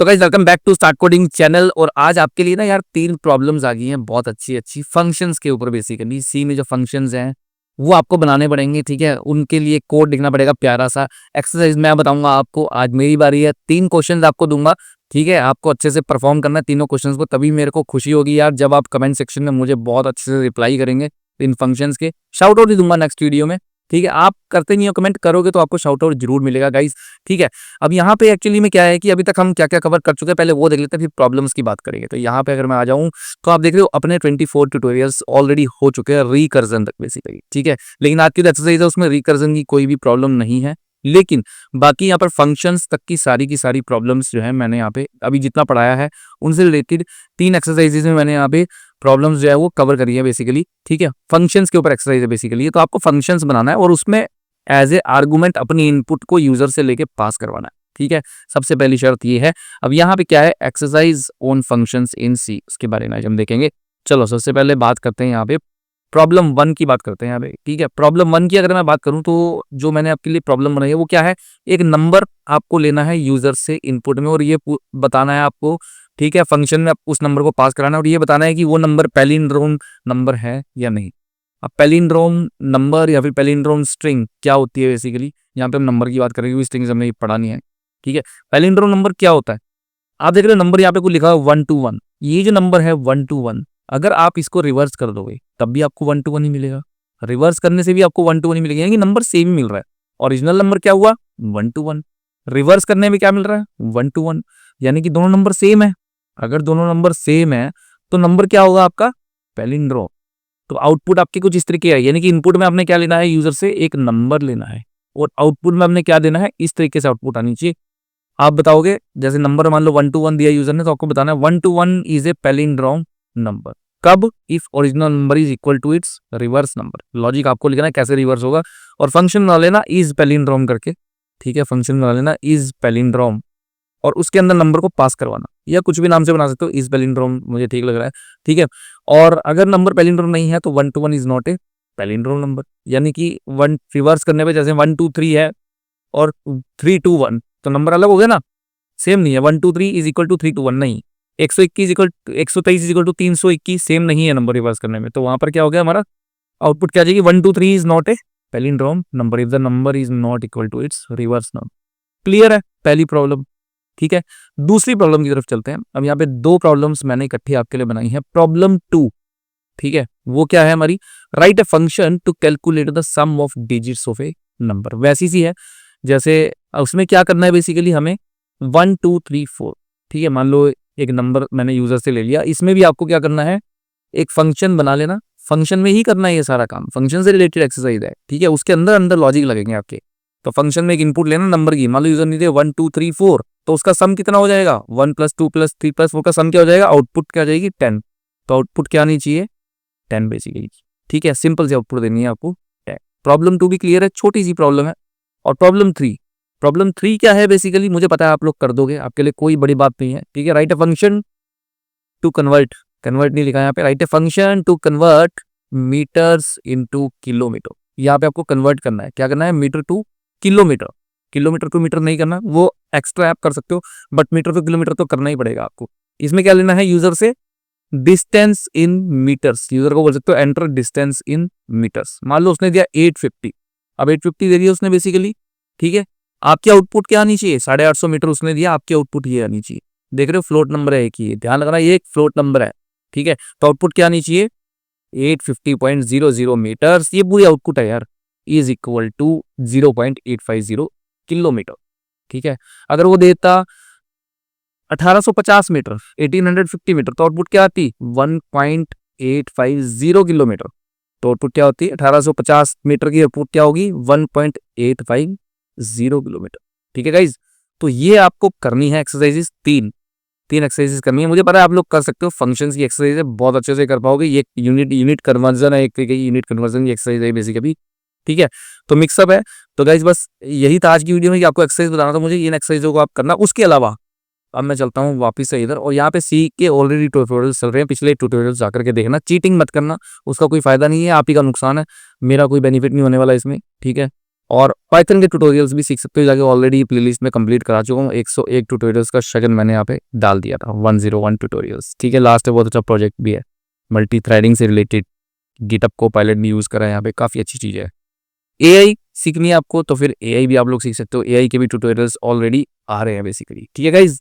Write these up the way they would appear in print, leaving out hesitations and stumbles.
तो guys welcome back to start coding channel. और आज आपके लिए ना यार 3 प्रॉब्लम्स आ गई हैं बहुत अच्छी अच्छी फंक्शंस के ऊपर। बेसिकली सी में जो फंक्शंस हैं वो आपको बनाने पड़ेंगे, ठीक है। उनके लिए कोड लिखना पड़ेगा प्यारा सा। एक्सरसाइज मैं बताऊंगा आपको, आज मेरी बारी है। 3 क्वेश्चंस आपको दूंगा, ठीक है। आपको अच्छे से परफॉर्म करना है तीनों क्वेश्चंस को, तभी मेरे को खुशी होगी यार जब आप कमेंट सेक्शन में मुझे बहुत अच्छे से रिप्लाई करेंगे इन फंक्शंस के। शाउट आउट भी दूंगा नेक्स्ट वीडियो में, ठीक है। आप करते नहीं हो, कमेंट करोगे तो आपको शाउट आउट जरूर मिलेगा गाइस, ठीक है। अब यहाँ पे एक्चुअली में क्या है कि अभी तक हम क्या क्या कवर कर चुके हैं पहले वो देख लेते हैं, फिर प्रॉब्लम्स की बात करेंगे। तो यहाँ पे अगर मैं आ जाऊँ तो आप देख रहे हो अपने 24 ट्यूटोरियल्स ऑलरेडी हो चुके हैं रिकर्जन तक बेसिकली, ठीक है। लेकिन आज की जो एक्सरसाइज है उसमें रिकर्जन की कोई भी प्रॉब्लम नहीं है, लेकिन बाकी यहाँ पर फंक्शंस तक की सारी प्रॉब्लम्स जो है मैंने यहाँ पे अभी जितना पढ़ाया है उनसे रिलेटेड 3 एक्सरसाइजेज में मैंने यहाँ पे प्रॉब्लम्स जो है वो कवर करी है बेसिकली, ठीक है। फंक्शंस के ऊपर एक्सरसाइज है बेसिकली। तो आपको फंक्शंस बनाना है और उसमें एज ए आर्गुमेंट अपनी इनपुट को यूजर से लेके पास करवाना है, ठीक है। सबसे पहली शर्त ये है। अब यहाँ पे क्या है, एक्सरसाइज ऑन फंक्शंस इन सी, उसके बारे में आज हम देखेंगे। चलो सबसे पहले बात करते हैं यहाँ पे प्रॉब्लम 1 की बात करते हैं यहाँ पे, ठीक है। प्रॉब्लम 1 की अगर मैं बात करूं तो जो मैंने आपके लिए प्रॉब्लम बनाई है वो क्या है, एक नंबर आपको लेना है यूजर से इनपुट में और ये बताना है आपको, ठीक है। फंक्शन में उस नंबर को पास कराना है और ये बताना है कि वो नंबर पैलिंड्रोम नंबर है या नहीं। अब पैलिंड्रोम नंबर या फिर पैलिंड्रोम स्ट्रिंग क्या होती है बेसिकली, यहाँ पे हम नंबर की बात करेंगे, स्ट्रिंग्स हमने पढ़ा नहीं है, ठीक है। पैलिंड्रोम नंबर क्या होता है, आप देख रहे हो नंबर यहाँ पे कुछ लिखा है 1 to 1। ये जो नंबर है 1 to 1, अगर आप इसको रिवर्स कर दोगे तब भी आपको 1 to 1 ही मिलेगा, रिवर्स करने से भी आपको 1 to 1 ही मिलेगा, यानी कि नंबर सेम ही मिल रहा है। ओरिजिनल नंबर क्या हुआ 1 to 1, रिवर्स करने में क्या मिल रहा है 1 to 1, यानी कि दोनों नंबर सेम है। अगर दोनों नंबर सेम है तो नंबर क्या होगा आपका पैलिंड्रोम। तो आउटपुट आपके कुछ इस तरीके है, यानी कि इनपुट में आपने क्या लेना है, यूजर से एक नंबर लेना है और आउटपुट में आपने क्या देना है, इस तरीके से आउटपुट आनी चाहिए। आप बताओगे जैसे नंबर मान लो 1 to 1 दिया यूजर ने, तो आपको बताना है 1 to 1 is a palindrome number. कब, if original number is equal to its reverse number. Logic आपको लिखना है कैसे रिवर्स होगा, और फंक्शन बना लेना इज पैलिंड्रोम करके, ठीक है। फंक्शन बना लेना इज पैलिंड्रोम और उसके अंदर नंबर को पास करवाना, या कुछ भी नाम से बना सकते हो, इज पैलिंड्रोम मुझे ठीक लग रहा है, ठीक है। और अगर नंबर पैलिंड्रोम नहीं है तो 1 to 1 is not a palindrome number, यानी कि 1 रिवर्स करने पे जैसे 1 to 3 है और 3 to 1 तो नंबर अलग हो गया ना, सेम नहीं है। 1 to 3 is equal to 3 to 1 नहीं, 121 इक्वल 123 इक्वल टू 321 सेम नहीं है नंबर रिवर्स करने में। तो वहां पर क्या हो गया, हमारा आउटपुट क्या आ जाएगी, 1 to 3 is not a palindrome number if the number is not equal to its reverse number. Clear है पहली प्रॉब्लम, ठीक है। दूसरी प्रॉब्लम की तरफ चलते हैं। अब यहाँ पे 2 प्रॉब्लम्स मैंने इकट्ठी आपके लिए बनाई है। प्रॉब्लम 2, ठीक है, वो क्या है हमारी, write a function to calculate the sum of digits of a number. वैसी सी है जैसे उसमें क्या करना है बेसिकली, हमें 1 2 3 4, ठीक है। मान लो एक नंबर मैंने यूजर से ले लिया, इसमें भी आपको क्या करना है, एक फंक्शन बना लेना, फंक्शन में ही करना है ये सारा काम, फंक्शन से रिलेटेड एक्सरसाइज है, ठीक है। उसके अंदर अंदर लॉजिक लगेंगे आपके। तो फंक्शन में एक इनपुट लेना नंबर की, मान लो यूजर ने दिया 1 2 3 4, तो उसका सम कितना हो जाएगा 1 + 2 + 3 + 4 का सम क्या हो जाएगा, आउटपुट क्या आ जाएगी 10। तो आउटपुट क्या आनी चाहिए 10 बेसिकली, ठीक है। सिंपल सी आउटपुट देनी है आपको 10। प्रॉब्लम 2 भी क्लियर है, छोटी सी प्रॉब्लम है। और प्रॉब्लम 3 क्या है बेसिकली, मुझे पता है आप लोग कर दोगे, आपके लिए कोई बड़ी बात नहीं है, ठीक है। Write a function to convert नहीं लिखा यहाँ पे, write a function to convert meters into kilometer. यहाँ पे आपको कन्वर्ट करना है, क्या करना है, meter to kilometer. Kilometer to meter नहीं करना, वो एक्स्ट्रा आप कर सकते हो, बट मीटर टू किलोमीटर तो करना ही पड़ेगा आपको। इसमें क्या लेना है, यूजर से डिस्टेंस इन मीटर्स। यूजर को बोल सकते हो एंटर डिस्टेंस इन मीटर्स। मान लो उसने दिया 850, अब 850 दे दिया उसने बेसिकली, ठीक है। आपकी आउटपुट क्या आनी चाहिए, 850 मीटर उसने दिया, आपकी आउटपुट ये आनी चाहिए। देख रहे हो फ्लोट नंबर है एक ही, ध्यान रखना ये एक फ्लोट नंबर है, ठीक है। तो आउटपुट क्या आनी चाहिए 850.00 मीटर्स, ये पूरी आउटपुट है यार, इज इक्वल टू 0.850 किलोमीटर, ठीक है। अगर वो देता 1850 मीटर 1850 मीटर तो आउटपुट क्या आती 1.850 किलोमीटर। तो आउटपुट क्या होती है 1850 मीटर की आउटपुट क्या होगी 1.850 किलोमीटर, ठीक है गाइज। तो ये आपको करनी है एक्सरसाइजेस, तीन एक्सरसाइजेस करनी है। मुझे पता है आप लोग कर सकते हो, फंक्शंस की एक्सरसाइज है, बहुत अच्छे से कर पाओगे। ये यूनिट कन्वर्जन है, एक तरीके की यूनिट कन्वर्जन की एक्सरसाइज है बेसिकली, ठीक है। तो मिक्सअप है। तो गाइज बस यही था आज की वीडियो में कि आपको एक्सरसाइज बताना था मुझे, इन एक्सरसाइजों को आप करना। उसके अलावा अब मैं चलता हूँ वापिस से इधर, और यहाँ पे सी के ऑलरेडी ट्यूटोरियल्स चल रहे हैं, पिछले ट्यूटोरियल्स जाकर के देखना। चीटिंग मत करना, उसका कोई फायदा नहीं है, आप ही का नुकसान है, मेरा कोई बेनिफिट नहीं होने वाला इसमें, ठीक है। और पाइथन के ट्यूटोरियल्स भी सीख सकते हो जाके, ऑलरेडी प्लेलिस्ट में कंप्लीट करा चुका हूँ। 101 ट्यूटोरियल्स का शगन मैंने यहाँ पे डाल दिया था, 101 ट्यूटोरियल्स, ठीक है। लास्ट में बहुत अच्छा प्रोजेक्ट भी है मल्टी थ्रेडिंग से रिलेटेड, गिटअप को पायलट भी यूज़ करा है यहाँ पे, काफ़ी अच्छी चीज़ है। एआई सीखनी है आपको तो फिर एआई भी आप लोग सीख सकते हो, एआई के भी ट्यूटोरियल्स ऑलरेडी आ रहे हैं बेसिकली, ठीक है गाइज।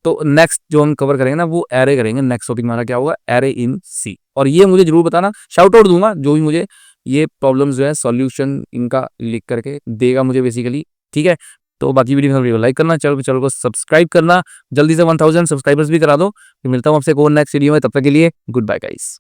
तो नेक्स्ट जो हम कवर करेंगे ना वो एरे करेंगे, नेक्स्ट टॉपिक हमारा क्या होगा, एरे इन सी। और ये मुझे जरूर बताना, शाउट आउट दूंगा जो भी मुझे ये प्रॉब्लम्स जो है सॉल्यूशन इनका लिख करके देगा मुझे बेसिकली, ठीक है। तो बाकी वीडियो को लाइक करना, चैनल को सब्सक्राइब करना, जल्दी से 1000 सब्सक्राइबर्स भी करा दो। फिर मिलता हूँ आपसे एक और नेक्स्ट वीडियो में, तब तक के लिए गुड बाय गाइस।